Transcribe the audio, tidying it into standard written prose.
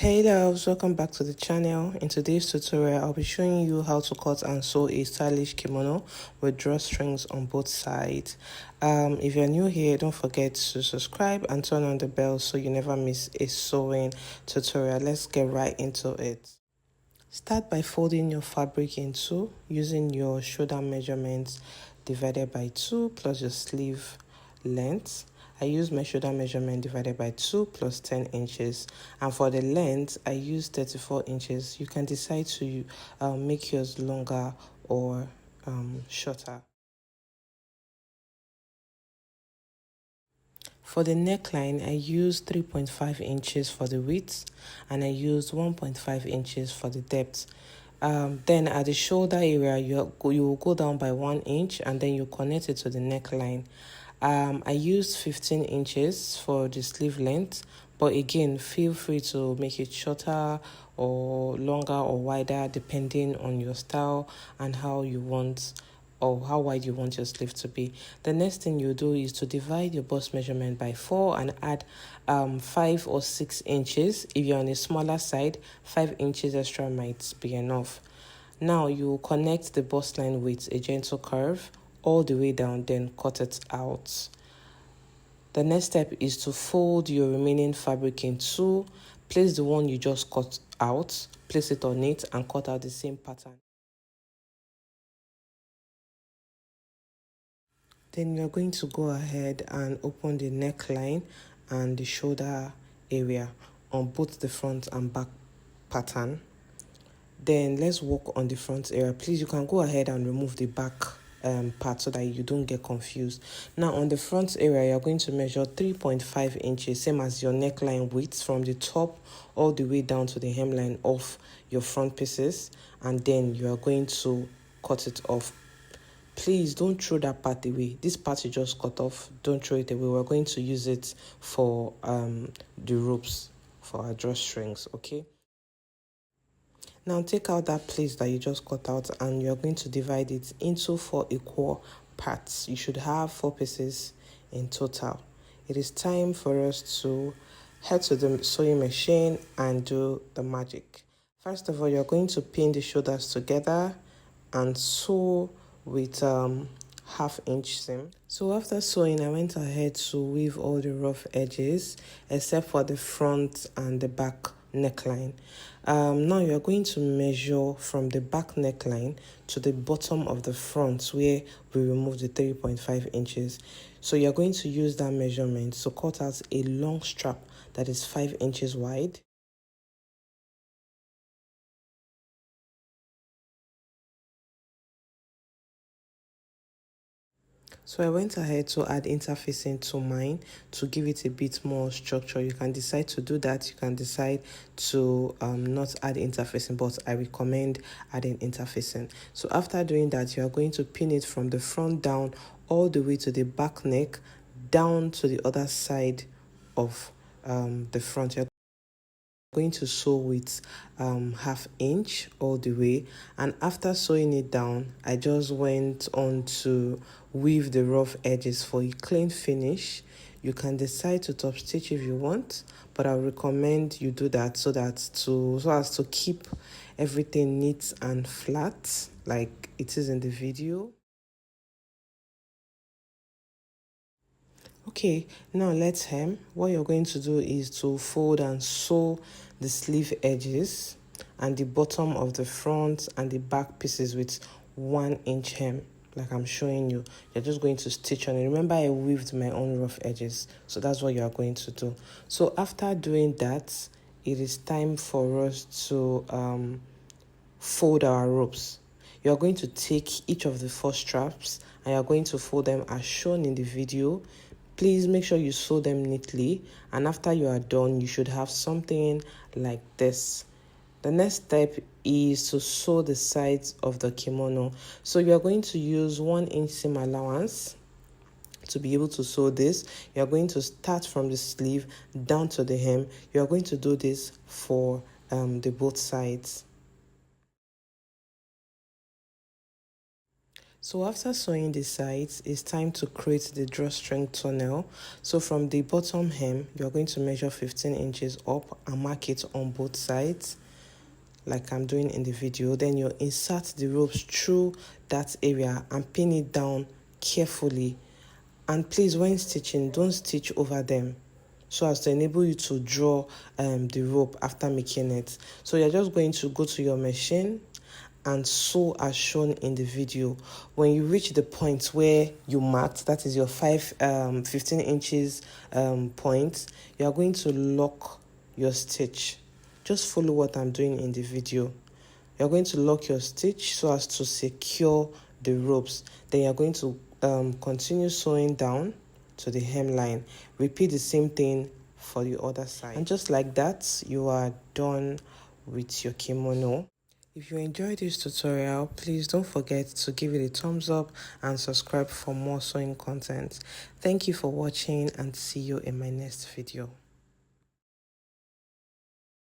Hey loves, welcome back to the channel. In today's tutorial, I'll be showing you how to cut and sew a stylish kimono with drawstrings on both sides. If you're new here, don't forget to subscribe and turn on the bell so you never miss a sewing tutorial. Let's get right into it. Start by folding your fabric in two using your shoulder measurements divided by 2 plus your sleeve length. I use my shoulder measurement divided by 2 plus 10 inches, and for the length I use 34 inches. You can decide to make yours longer or shorter. For the neckline, I use 3.5 inches for the width and I use 1.5 inches for the depth. Then at the shoulder area, you will go down by 1 inch and then you connect it to the neckline. I used 15 inches for the sleeve length, but again, feel free to make it shorter or longer or wider depending on your style and how you want or how wide you want your sleeve to be. The next thing you do is to divide your bust measurement by 4 and add 5 or 6 inches. If you're on a smaller side, 5 inches extra might be enough. Now you connect the bust line with a gentle curve all the way down, then cut it out. The next step is to fold your remaining fabric in two. Place the one you just cut out, place it on it and cut out the same pattern. Then you're going to go ahead and open the neckline and the shoulder area on both the front and back pattern. Then let's work on the front area. Please, you can go ahead and remove the back part so that you don't get confused. Now on the front area, you're going to measure 3.5 inches, same as your neckline width, from the top all the way down to the hemline of your front pieces, and then you are going to cut it off. Please don't throw that part away. This part you just cut off, don't throw it away. We're going to use it for the ropes for our drawstrings, okay? Now take out that place that you just cut out and you're going to divide it into 4 equal parts. You should have 4 pieces in total. It is time for us to head to the sewing machine and do the magic. First of all, you're going to pin the shoulders together and sew with half-inch seam. So after sewing, I went ahead to weave all the rough edges except for the front and the back neckline. Now you're going to measure from the back neckline to the bottom of the front where we removed the 3.5 inches. So you're going to use that measurement to cut out a long strap that is 5 inches wide. So I went ahead to add interfacing to mine to give it a bit more structure. You can decide to do that. You can decide to not add interfacing, but I recommend adding interfacing. So after doing that, you are going to pin it from the front down all the way to the back neck, down to the other side of the front. You're going to sew with half-inch all the way, and after sewing it down, I just went on to weave the rough edges for a clean finish. You can decide to top stitch if you want, but I recommend you do that so as to keep everything neat and flat like it is in the video. Okay, now let's hem. What you're going to do is to fold and sew the sleeve edges and the bottom of the front and the back pieces with 1 inch hem, like I'm showing you. You're just going to stitch on it. Remember, I weaved my own rough edges, so that's what you are going to do. So after doing that, it is time for us to fold our ropes. You're going to take each of the 4 straps and you're going to fold them as shown in the video. Please make sure you sew them neatly, and after you are done, you should have something like this. The next step is to sew the sides of the kimono. So you are going to use 1 inch seam allowance to be able to sew this. You are going to start from the sleeve down to the hem. You are going to do this for the both sides. So after sewing the sides, it's time to create the drawstring tunnel. So from the bottom hem, you're going to measure 15 inches up and mark it on both sides, like I'm doing in the video. Then you insert the ropes through that area and pin it down carefully. And please, when stitching, don't stitch over them, so as to enable you to draw the rope after making it. So you're just going to go to your machine and sew as shown in the video. When you reach the point where you marked, that is your 15 inches point, you are going to lock your stitch. Just follow what I'm doing in the video. You're going to lock your stitch so as to secure the ropes. Then you're going to continue sewing down to the hemline. Repeat the same thing for the other side. And just like that, you are done with your kimono. If you enjoyed this tutorial, please don't forget to give it a thumbs up and subscribe for more sewing content. Thank you for watching and see you in my next video.